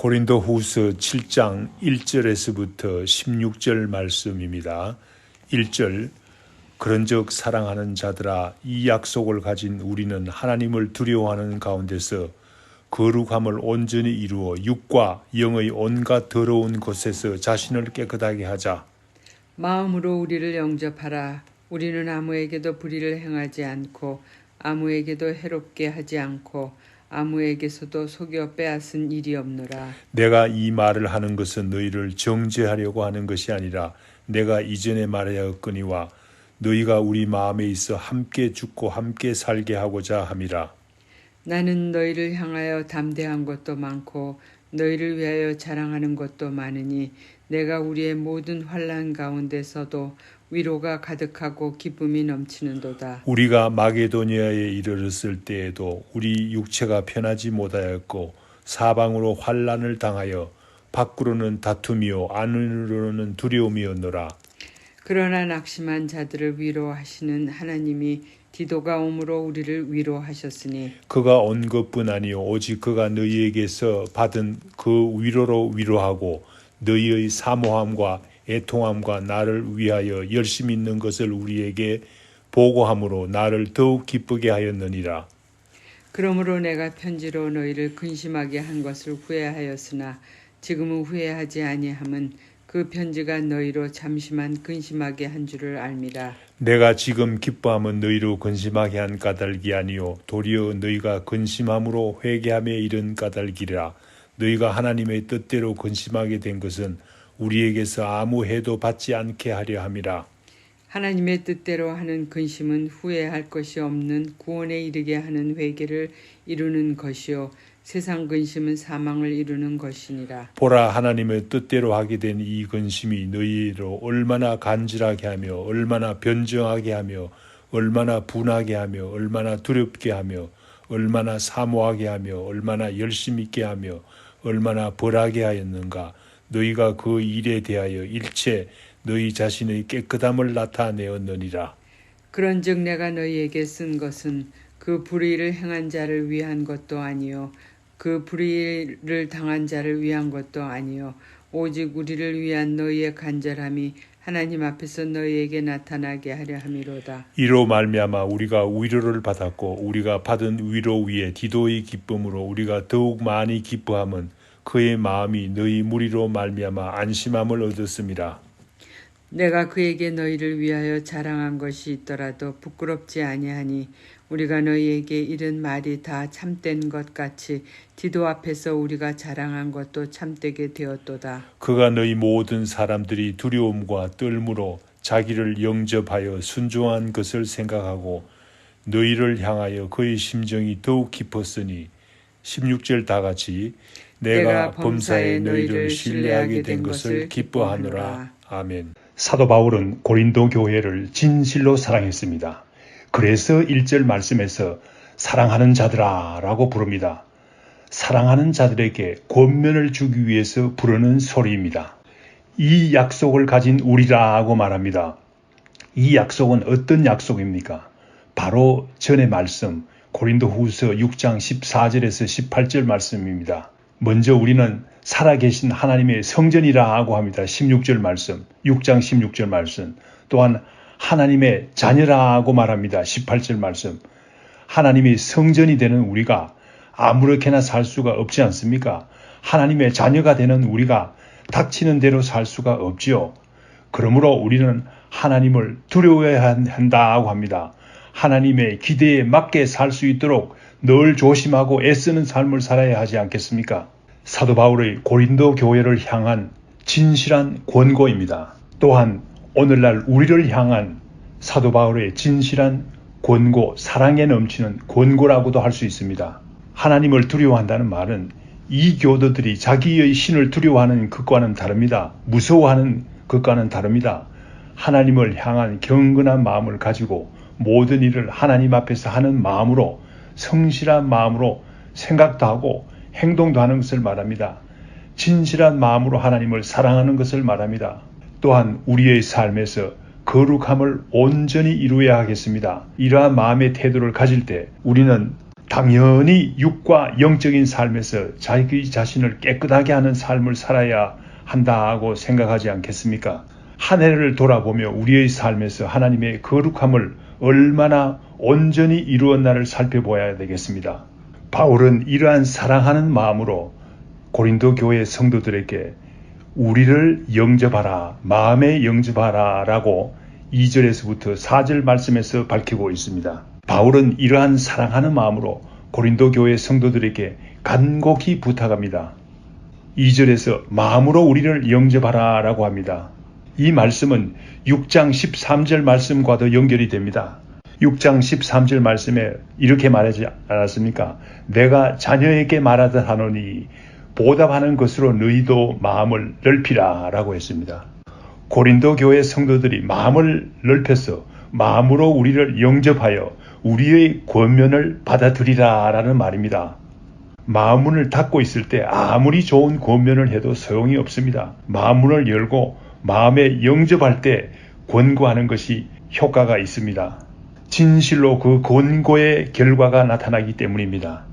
고린도후서 7장 1절에서부터 16절 말씀입니다. 1절 그런즉 사랑하는 자들아 이 약속을 가진 우리는 하나님을 두려워하는 가운데서 거룩함을 온전히 이루어 육과 영의 온갖 더러운 것에서 자신을 깨끗하게 하자. 마음으로 우리를 영접하라. 우리는 아무에게도 불의를 행하지 않고 아무에게도 해롭게 하지 않고 아무에게서도 속여 빼앗은 일이 없노라. 내가 이 말을 하는 것은 너희를 정죄하려고 하는 것이 아니라 내가 이전에 말하였거니와 너희가 우리 마음에 있어 함께 죽고 함께 살게 하고자 함이라. 나는 너희를 향하여 담대한 것도 많고 너희를 위하여 자랑하는 것도 많으니 내가 우리의 모든 환난 가운데서도 위로가 가득하고 기쁨이 넘치는도다. 우리가 마게도니아에 이르렀을 때에도 우리 육체가 편하지 못하였고 사방으로 환난을 당하여 밖으로는 다툼이요 안으로는 두려움이었노라. 그러나 낙심한 자들을 위로하시는 하나님이 디도가 오므로 우리를 위로하셨으니 그가 온 것뿐 아니요 오직 그가 너희에게서 받은 그 위로로 위로하고 너희의 사모함과 애통함과 나를 위하여 열심히 있는 것을 우리에게 보고함으로 나를 더욱 기쁘게 하였느니라. 그러므로 내가 편지로 너희를 근심하게 한 것을 후회하였으나 지금은 후회하지 아니함은 그 편지가 너희로 잠시만 근심하게 한 줄을 알미라. 내가 지금 기뻐함은 너희로 근심하게 한 까닭이 아니요 도리어 너희가 근심함으로 회개함에 이른 까닭이라. 너희가 하나님의 뜻대로 근심하게 된 것은 우리에게서 아무 해도 받지 않게 하려 함이라. 하나님의 뜻대로 하는 근심은 후회할 것이 없는 구원에 이르게 하는 회개를 이루는 것이요 세상 근심은 사망을 이루는 것이니라. 보라 하나님의 뜻대로 하게 된 이 근심이 너희로 얼마나 간절하게 하며 얼마나 변정하게 하며 얼마나 분하게 하며 얼마나 두렵게 하며 얼마나 사모하게 하며 얼마나 열심 있게 하며 얼마나 벌하게 하였는가. 너희가 그 일에 대하여 일체 너희 자신의 깨끗함을 나타내었느니라. 그런즉 내가 너희에게 쓴 것은 그 불의를 행한 자를 위한 것도 아니요 그 불의를 당한 자를 위한 것도 아니요 오직 우리를 위한 너희의 간절함이 하나님 앞에서 너희에게 나타나게 하려 함이로다. 이로 말미암아 우리가 위로를 받았고 우리가 받은 위로 위에 디도의 기쁨으로 우리가 더욱 많이 기뻐함은 그의 마음이 너희 무리로 말미암아 안심함을 얻었음이라. 내가 그에게 너희를 위하여 자랑한 것이 있더라도 부끄럽지 아니하니 우리가 너희에게 이른 말이 다 참된 것 같이 디도 앞에서 우리가 자랑한 것도 참되게 되었도다. 그가 너희 모든 사람들이 두려움과 떨므로 자기를 영접하여 순종한 것을 생각하고 너희를 향하여 그의 심정이 더욱 깊었으니 16절 다 같이 내가 범사에 너희를 신뢰하게 된 것을 기뻐하노라. 아멘. 사도 바울은 고린도 교회를 진실로 사랑했습니다. 그래서 1절 말씀에서 사랑하는 자들아 라고 부릅니다. 사랑하는 자들에게 권면을 주기 위해서 부르는 소리입니다. 이 약속을 가진 우리라고 말합니다. 이 약속은 어떤 약속입니까? 바로 전의 말씀 고린도후서 6장 14절에서 18절 말씀입니다. 먼저 우리는 살아계신 하나님의 성전이라고 합니다. 16절 말씀, 6장 16절 말씀. 또한 하나님의 자녀라고 말합니다. 18절 말씀. 하나님이 성전이 되는 우리가 아무렇게나 살 수가 없지 않습니까? 하나님의 자녀가 되는 우리가 닥치는 대로 살 수가 없지요. 그러므로 우리는 하나님을 두려워해야 한다고 합니다. 하나님의 기대에 맞게 살 수 있도록 늘 조심하고 애쓰는 삶을 살아야 하지 않겠습니까? 사도 바울의 고린도 교회를 향한 진실한 권고입니다. 또한 오늘날 우리를 향한 사도 바울의 진실한 권고, 사랑에 넘치는 권고라고도 할 수 있습니다. 하나님을 두려워한다는 말은 이 교도들이 자기의 신을 두려워하는 것과는 다릅니다. 무서워하는 것과는 다릅니다. 하나님을 향한 경건한 마음을 가지고 모든 일을 하나님 앞에서 하는 마음으로 성실한 마음으로 생각도 하고 행동도 하는 것을 말합니다. 진실한 마음으로 하나님을 사랑하는 것을 말합니다. 또한 우리의 삶에서 거룩함을 온전히 이루어야 하겠습니다. 이러한 마음의 태도를 가질 때 우리는 당연히 육과 영적인 삶에서 자기 자신을 깨끗하게 하는 삶을 살아야 한다고 생각하지 않겠습니까? 한 해를 돌아보며 우리의 삶에서 하나님의 거룩함을 얼마나 온전히 이루었나를 살펴보아야 되겠습니다. 바울은 이러한 사랑하는 마음으로 고린도 교회 성도들에게 우리를 영접하라, 마음에 영접하라 라고 2절에서부터 4절 말씀에서 밝히고 있습니다. 바울은 이러한 사랑하는 마음으로 고린도 교회 성도들에게 간곡히 부탁합니다. 2절에서 마음으로 우리를 영접하라 라고 합니다. 이 말씀은 6장 13절 말씀과도 연결이 됩니다. 6장 13절 말씀에 이렇게 말하지 않았습니까? 내가 자녀에게 말하듯 하노니 보답하는 것으로 너희도 마음을 넓히라 라고 했습니다. 고린도 교회 성도들이 마음을 넓혀서 마음으로 우리를 영접하여 우리의 권면을 받아들이라 라는 말입니다. 마음문을 닫고 있을 때 아무리 좋은 권면을 해도 소용이 없습니다. 마음문을 열고 마음에 영접할 때 권고하는 것이 효과가 있습니다. 진실로 그 권고의 결과가 나타나기 때문입니다.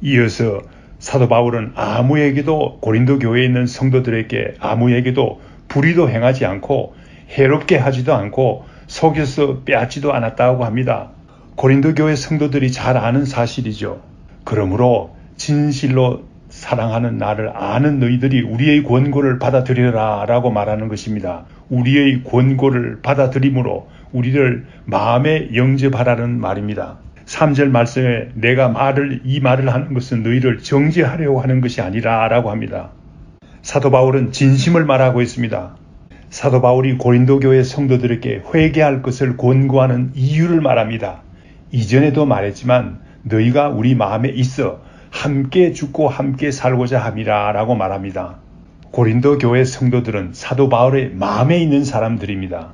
이어서 사도 바울은 아무에게도 고린도 교회에 있는 성도들에게 아무에게도 불의도 행하지 않고 해롭게 하지도 않고 속여서 빼앗지도 않았다고 합니다. 고린도 교회 성도들이 잘 아는 사실이죠. 그러므로 진실로 사랑하는 나를 아는 너희들이 우리의 권고를 받아들여라 라고 말하는 것입니다. 우리의 권고를 받아들임으로 우리를 마음에 영접하라는 말입니다. 3절 말씀에 내가 이 말을 하는 것은 너희를 정죄하려고 하는 것이 아니라 라고 합니다. 사도 바울은 진심을 말하고 있습니다. 사도 바울이 고린도 교회 성도들에게 회개할 것을 권고하는 이유를 말합니다. 이전에도 말했지만 너희가 우리 마음에 있어 함께 죽고 함께 살고자 함이라 라고 말합니다. 고린도 교회 성도들은 사도 바울의 마음에 있는 사람들입니다.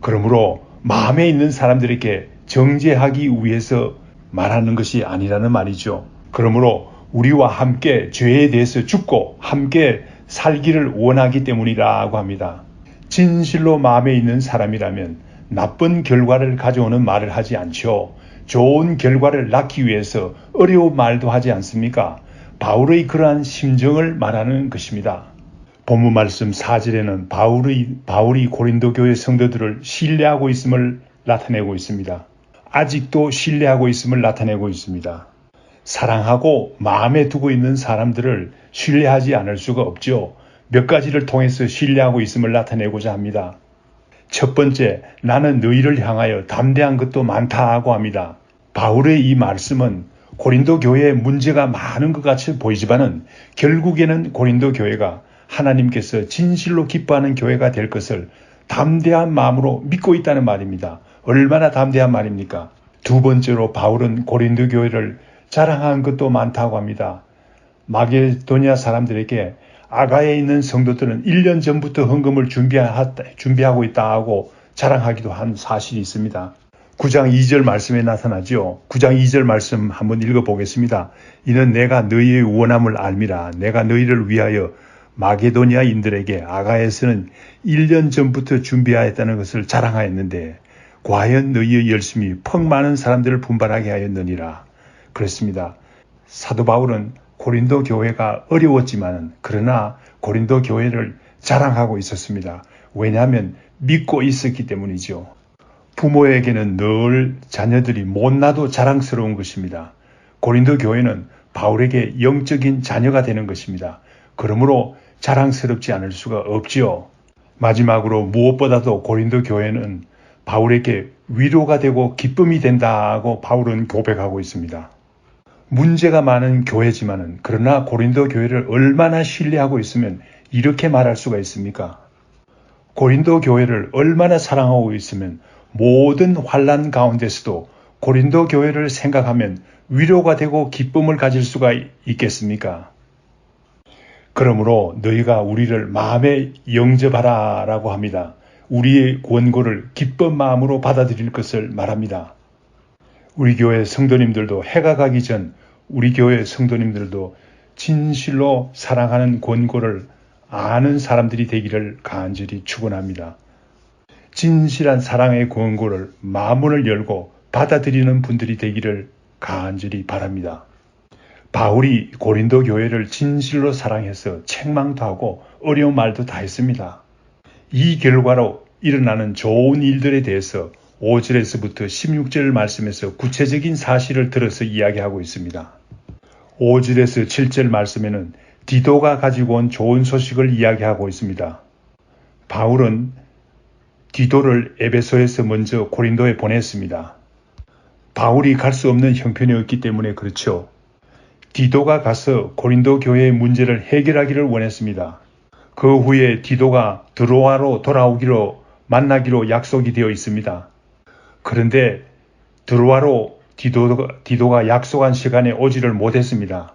그러므로 마음에 있는 사람들에게 정죄하기 위해서 말하는 것이 아니라는 말이죠. 그러므로 우리와 함께 죄에 대해서 죽고 함께 살기를 원하기 때문이라고 합니다. 진실로 마음에 있는 사람이라면 나쁜 결과를 가져오는 말을 하지 않죠. 좋은 결과를 낳기 위해서 어려운 말도 하지 않습니까? 바울의 그러한 심정을 말하는 것입니다. 본문 말씀 4절에는 바울이 고린도 교회 성도들을 신뢰하고 있음을 나타내고 있습니다. 아직도 신뢰하고 있음을 나타내고 있습니다. 사랑하고 마음에 두고 있는 사람들을 신뢰하지 않을 수가 없죠. 몇 가지를 통해서 신뢰하고 있음을 나타내고자 합니다. 첫 번째, 나는 너희를 향하여 담대한 것도 많다고 합니다. 바울의 이 말씀은 고린도 교회에 문제가 많은 것 같이 보이지만은 결국에는 고린도 교회가 하나님께서 진실로 기뻐하는 교회가 될 것을 담대한 마음으로 믿고 있다는 말입니다. 얼마나 담대한 말입니까? 두 번째로 바울은 고린도 교회를 자랑한 것도 많다고 합니다. 마게도니아 사람들에게 아가에 있는 성도들은 1년 전부터 헌금을 준비하고 있다 하고 자랑하기도 한 사실이 있습니다. 9장 2절 말씀에 나타나죠. 9장 2절 말씀 한번 읽어보겠습니다. 이는 내가 너희의 원함을 알미라. 내가 너희를 위하여 마게도니아인들에게 아가에서는 1년 전부터 준비하였다는 것을 자랑하였는데 과연 너희의 열심이 퍽 많은 사람들을 분발하게 하였느니라. 그렇습니다. 사도 바울은 고린도 교회가 어려웠지만 그러나 고린도 교회를 자랑하고 있었습니다. 왜냐하면 믿고 있었기 때문이죠. 부모에게는 늘 자녀들이 못나도 자랑스러운 것입니다. 고린도 교회는 바울에게 영적인 자녀가 되는 것입니다. 그러므로 자랑스럽지 않을 수가 없지요. 마지막으로 무엇보다도 고린도 교회는 바울에게 위로가 되고 기쁨이 된다고 바울은 고백하고 있습니다. 문제가 많은 교회지만은 그러나 고린도 교회를 얼마나 신뢰하고 있으면 이렇게 말할 수가 있습니까? 고린도 교회를 얼마나 사랑하고 있으면 모든 환난 가운데서도 고린도 교회를 생각하면 위로가 되고 기쁨을 가질 수가 있겠습니까? 그러므로 너희가 우리를 마음에 영접하라 라고 합니다. 우리의 권고를 기쁜 마음으로 받아들일 것을 말합니다. 우리 교회 성도님들도 해가 가기 전 우리 교회 성도님들도 진실로 사랑하는 권고를 아는 사람들이 되기를 간절히 축원합니다. 진실한 사랑의 권고를 마음을 열고 받아들이는 분들이 되기를 간절히 바랍니다. 바울이 고린도 교회를 진실로 사랑해서 책망도 하고 어려운 말도 다 했습니다. 이 결과로 일어나는 좋은 일들에 대해서 5절에서부터 16절 말씀에서 구체적인 사실을 들어서 이야기하고 있습니다. 5절에서 7절 말씀에는 디도가 가지고 온 좋은 소식을 이야기하고 있습니다. 바울은 디도를 에베소에서 먼저 고린도에 보냈습니다. 바울이 갈 수 없는 형편이었기 때문에 그렇죠. 디도가 가서 고린도 교회의 문제를 해결하기를 원했습니다. 그 후에 디도가 드로아로 돌아오기로 만나기로 약속이 되어 있습니다. 그런데 드로아로 디도가 약속한 시간에 오지를 못했습니다.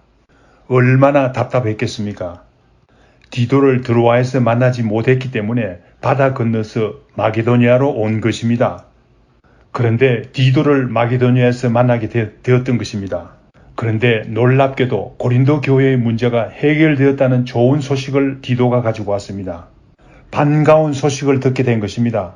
얼마나 답답했겠습니까? 디도를 드로아에서 만나지 못했기 때문에 바다 건너서 마게도니아로 온 것입니다. 그런데 디도를 마게도니아에서 만나게 되었던 것입니다. 그런데 놀랍게도 고린도 교회의 문제가 해결되었다는 좋은 소식을 디도가 가지고 왔습니다. 반가운 소식을 듣게 된 것입니다.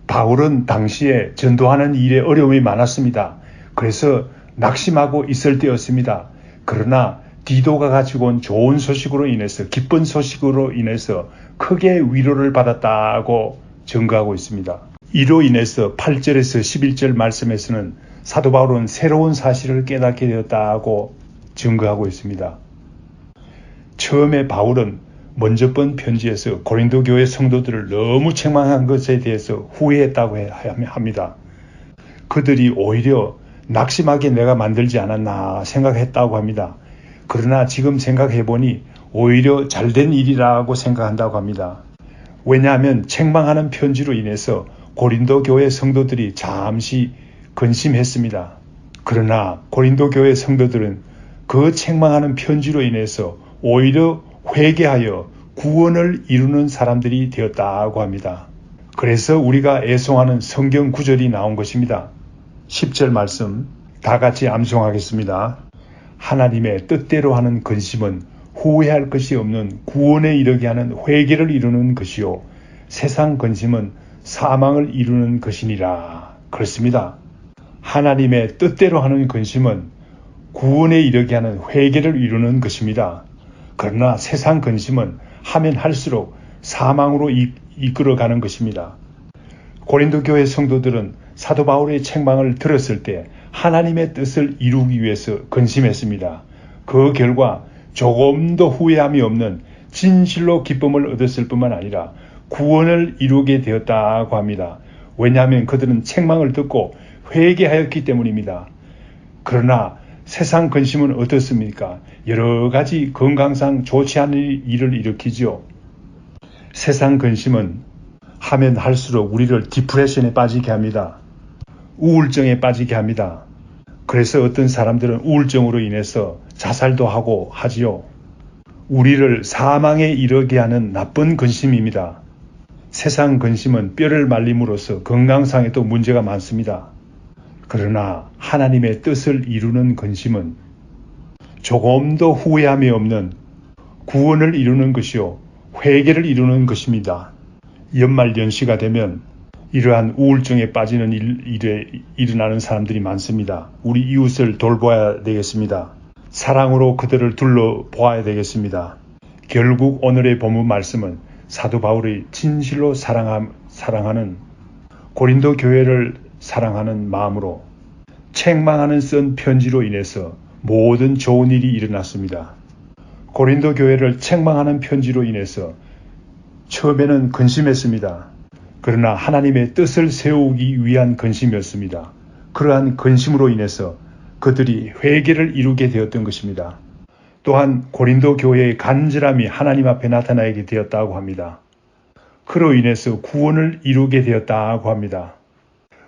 바울은 당시에 전도하는 일에 어려움이 많았습니다. 그래서 낙심하고 있을 때였습니다. 그러나 디도가 가지고 온 좋은 소식으로 인해서, 기쁜 소식으로 인해서 크게 위로를 받았다고 증거하고 있습니다. 이로 인해서 8절에서 11절 말씀에서는 사도 바울은 새로운 사실을 깨닫게 되었다고 증거하고 있습니다. 처음에 바울은 먼저 본 편지에서 고린도 교회 성도들을 너무 책망한 것에 대해서 후회했다고 합니다. 그들이 오히려 낙심하게 내가 만들지 않았나 생각했다고 합니다. 그러나 지금 생각해보니 오히려 잘된 일이라고 생각한다고 합니다. 왜냐하면 책망하는 편지로 인해서 고린도 교회 성도들이 잠시 근심했습니다. 그러나 고린도 교회 성도들은 그 책망하는 편지로 인해서 오히려 회개하여 구원을 이루는 사람들이 되었다고 합니다. 그래서 우리가 애송하는 성경 구절이 나온 것입니다. 10절 말씀 다 같이 암송하겠습니다. 하나님의 뜻대로 하는 근심은 후회할 것이 없는 구원에 이르게 하는 회개를 이루는 것이요 세상 근심은 사망을 이루는 것이니라. 그렇습니다. 하나님의 뜻대로 하는 근심은 구원에 이르게 하는 회개를 이루는 것입니다. 그러나 세상 근심은 하면 할수록 사망으로 이끌어가는 것입니다. 고린도 교회 성도들은 사도 바울의 책망을 들었을 때 하나님의 뜻을 이루기 위해서 근심했습니다. 그 결과 조금도 후회함이 없는 진실로 기쁨을 얻었을 뿐만 아니라 구원을 이루게 되었다고 합니다. 왜냐하면 그들은 책망을 듣고 회개하였기 때문입니다. 그러나 세상 근심은 어떻습니까? 여러 가지 건강상 좋지 않은 일을 일으키죠. 세상 근심은 하면 할수록 우리를 디프레션에 빠지게 합니다. 우울증에 빠지게 합니다. 그래서 어떤 사람들은 우울증으로 인해서 자살도 하고 하지요. 우리를 사망에 이르게 하는 나쁜 근심입니다. 세상 근심은 뼈를 말림으로써 건강상에도 문제가 많습니다. 그러나 하나님의 뜻을 이루는 근심은 조금도 후회함이 없는 구원을 이루는 것이요 회개를 이루는 것입니다. 연말 연시가 되면 이러한 우울증에 빠지는 일에 일어나는 사람들이 많습니다. 우리 이웃을 돌봐야 되겠습니다. 사랑으로 그들을 둘러보아야 되겠습니다. 결국 오늘의 본문 말씀은 사도 바울의 진실로 사랑하는 고린도 교회를 사랑하는 마음으로 책망하는 쓴 편지로 인해서 모든 좋은 일이 일어났습니다. 고린도 교회를 책망하는 편지로 인해서 처음에는 근심했습니다. 그러나 하나님의 뜻을 세우기 위한 근심이었습니다. 그러한 근심으로 인해서 그들이 회개를 이루게 되었던 것입니다. 또한 고린도 교회의 간절함이 하나님 앞에 나타나게 되었다고 합니다. 그로 인해서 구원을 이루게 되었다고 합니다.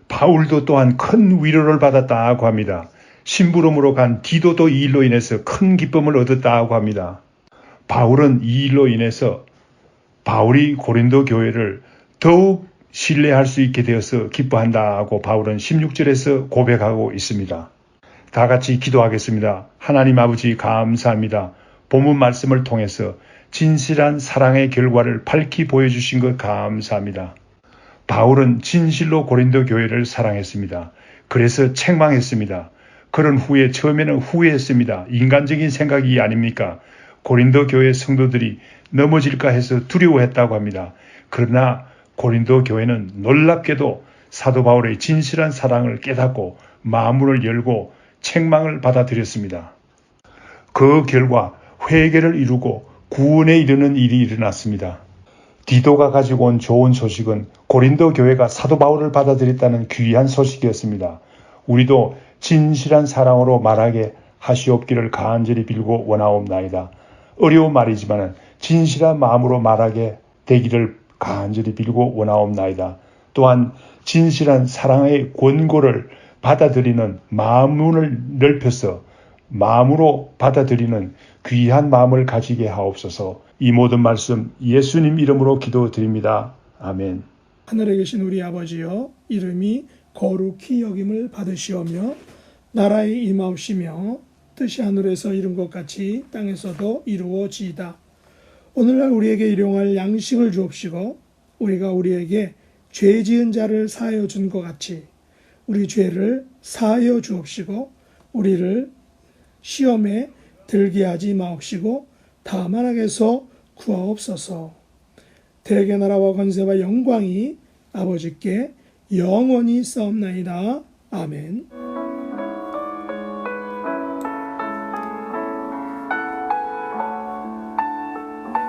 바울도 또한 큰 위로를 받았다고 합니다. 심부름으로 간 디도도 이 일로 인해서 큰 기쁨을 얻었다고 합니다. 바울은 이 일로 인해서 바울이 고린도 교회를 더욱 신뢰할 수 있게 되어서 기뻐한다고 바울은 16절에서 고백하고 있습니다. 다 같이 기도하겠습니다. 하나님 아버지 감사합니다. 본문 말씀을 통해서 진실한 사랑의 결과를 밝히 보여주신 것 감사합니다. 바울은 진실로 고린도 교회를 사랑했습니다. 그래서 책망했습니다. 그런 후에 처음에는 후회했습니다. 인간적인 생각이 아닙니까? 고린도 교회 성도들이 넘어질까 해서 두려워했다고 합니다. 그러나 고린도 교회는 놀랍게도 사도 바울의 진실한 사랑을 깨닫고 마음을 열고 책망을 받아들였습니다. 그 결과 회개를 이루고 구원에 이르는 일이 일어났습니다. 디도가 가지고 온 좋은 소식은 고린도 교회가 사도 바울을 받아들였다는 귀한 소식이었습니다. 우리도 진실한 사랑으로 말하게 하시옵기를 간절히 빌고 원하옵나이다. 어려운 말이지만 진실한 마음으로 말하게 되기를 간절히 빌고 원하옵나이다. 또한 진실한 사랑의 권고를 받아들이는 마음을 넓혀서 마음으로 받아들이는 귀한 마음을 가지게 하옵소서. 이 모든 말씀 예수님 이름으로 기도드립니다. 아멘. 하늘에 계신 우리 아버지여, 이름이 거룩히 여김을 받으시오며 나라의 임하옵시며 뜻이 하늘에서 이룬 것 같이 땅에서도 이루어지이다. 오늘날 우리에게 일용할 양식을 주옵시고 우리가 우리에게 죄 지은 자를 사하여 준 것 같이 우리 죄를 사하여 주옵시고 우리를 시험에 들게 하지 마옵시고 다만 악에서 구하옵소서. 대개 나라와 권세와 영광이 아버지께 영원히 싸움나이다. 아멘.